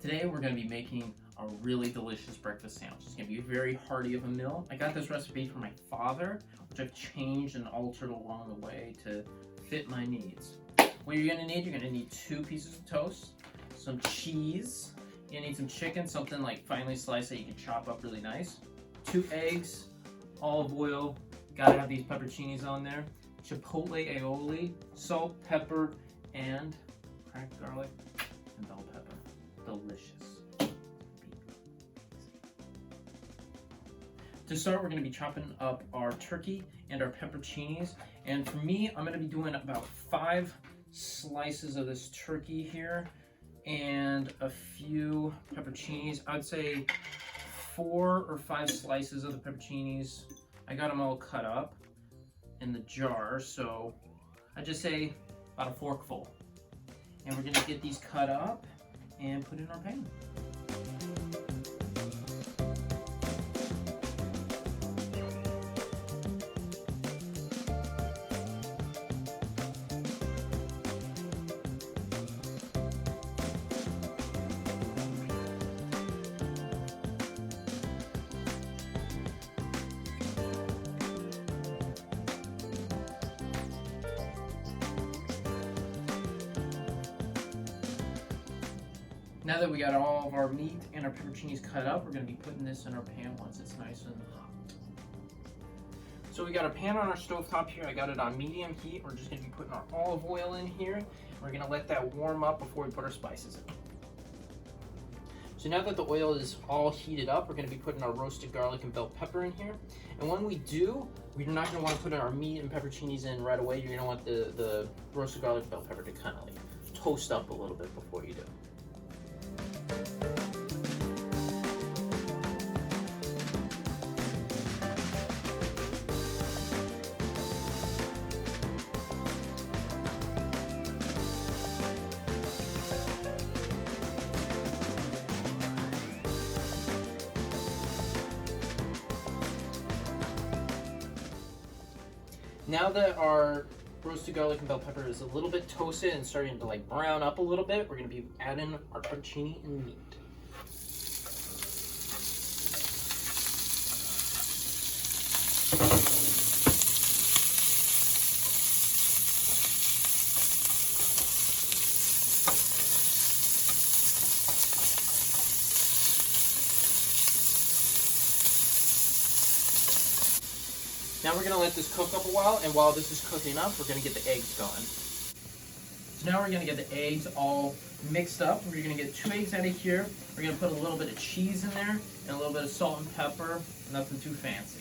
Today we're going to be making a really delicious breakfast sandwich. It's going to be very hearty of a meal. I got this recipe from my father, which I've changed and altered along the way to fit my needs. What you're going to need 2 pieces of toast, some cheese, you're going to need some chicken, something like finely sliced that you can chop up really nice, 2 eggs, olive oil, gotta have these pepperoncinis on there, Chipotle aioli, salt, pepper, and cracked garlic and bell pepper. Delicious. To start, we're going to be chopping up our turkey and our pepperoncinis. And for me, I'm going to be doing about 5 slices of this turkey here and a few pepperoncinis. I'd say 4 or 5 slices of the pepperoncinis. I got them all cut up in the jar, so I just say about a forkful. And we're going to get these cut up and put in our pan. Now that we got all of our meat and our pepperoncinis cut up, we're going to be putting this in our pan once it's nice and hot. So we got a pan on our stovetop here. I got it on medium heat. We're just going to be putting our olive oil in here. We're going to let that warm up before we put our spices in. So now that the oil is all heated up, we're going to be putting our roasted garlic and bell pepper in here. And when we do, we're not going to want to put our meat and pepperoncinis in right away. You're going to want the roasted garlic and bell pepper to kind of like toast up a little bit before you do. Now that our roasted garlic and bell pepper is a little bit toasted and starting to like brown up a little bit, we're going to be adding our pepperoncini and meat. Now we're going to let this cook up a while, and while this is cooking up, we're going to get the eggs going. So now we're going to get the eggs all mixed up. We're going to get 2 eggs out of here. We're going to put a little bit of cheese in there and a little bit of salt and pepper, nothing too fancy.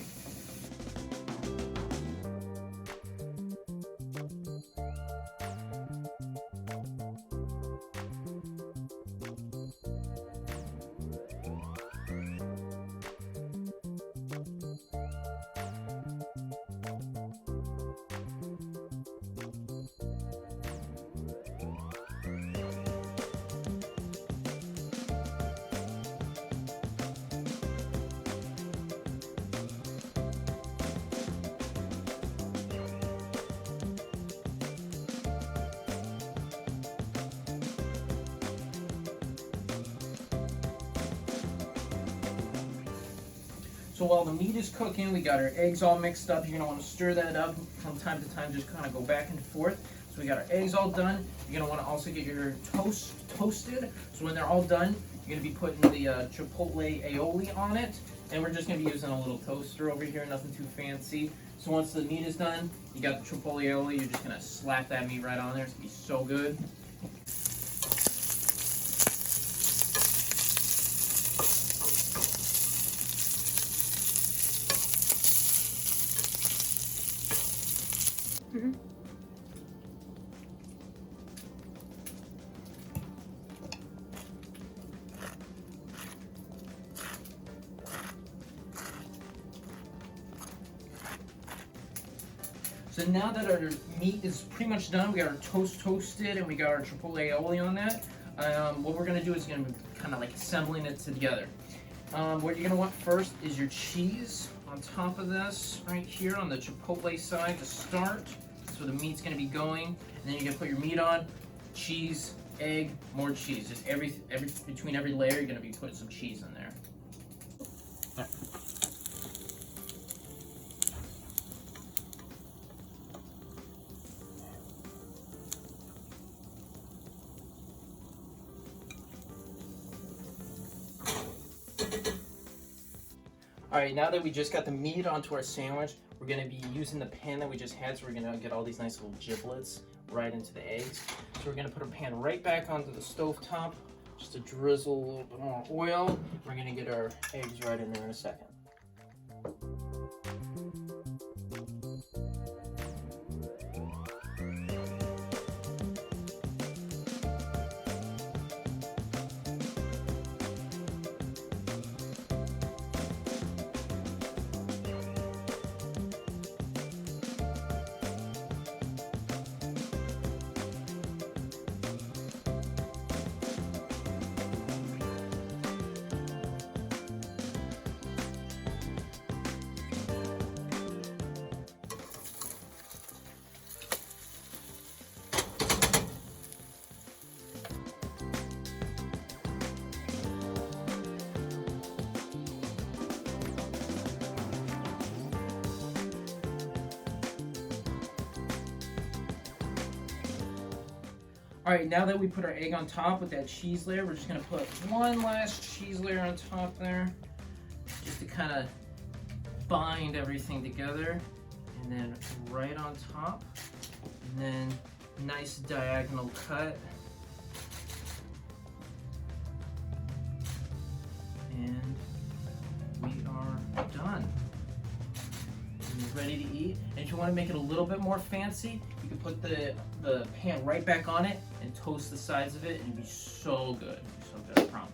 So while the meat is cooking, we got our eggs all mixed up. You're going to want to stir that up from time to time, just kind of go back and forth. So we got our eggs all done. You're going to want to also get your toast toasted. So when they're all done, you're going to be putting the Chipotle aioli on it. And we're just going to be using a little toaster over here, nothing too fancy. So once the meat is done, you got the Chipotle aioli, you're just going to slap that meat right on there. It's going to be so good. Mm-hmm. So now that our meat is pretty much done, we got our toast toasted and we got our Chipotle aioli on that. What we're gonna do is gonna be kind of like assembling it together. What you're gonna want first is your cheese on top of this right here on the Chipotle side to start. That's where the meat's gonna be going. And then you're gonna put your meat on, cheese, egg, more cheese. Just between every layer, you're gonna be putting some cheese in there. All right, now that we just got the meat onto our sandwich, we're gonna be using the pan that we just had, so we're gonna get all these nice little giblets right into the eggs. So we're gonna put our pan right back onto the stove top, just to drizzle a little bit more oil. We're gonna get our eggs right in there in a second. All right, now that we put our egg on top with that cheese layer, we're just gonna put one last cheese layer on top there, just to kind of bind everything together. And then right on top, and then nice diagonal cut. And we are done. And ready to eat. And if you want to make it a little bit more fancy, you can put the pan right back on it and toast the sides of it, and it'd be so good. So good, I promise.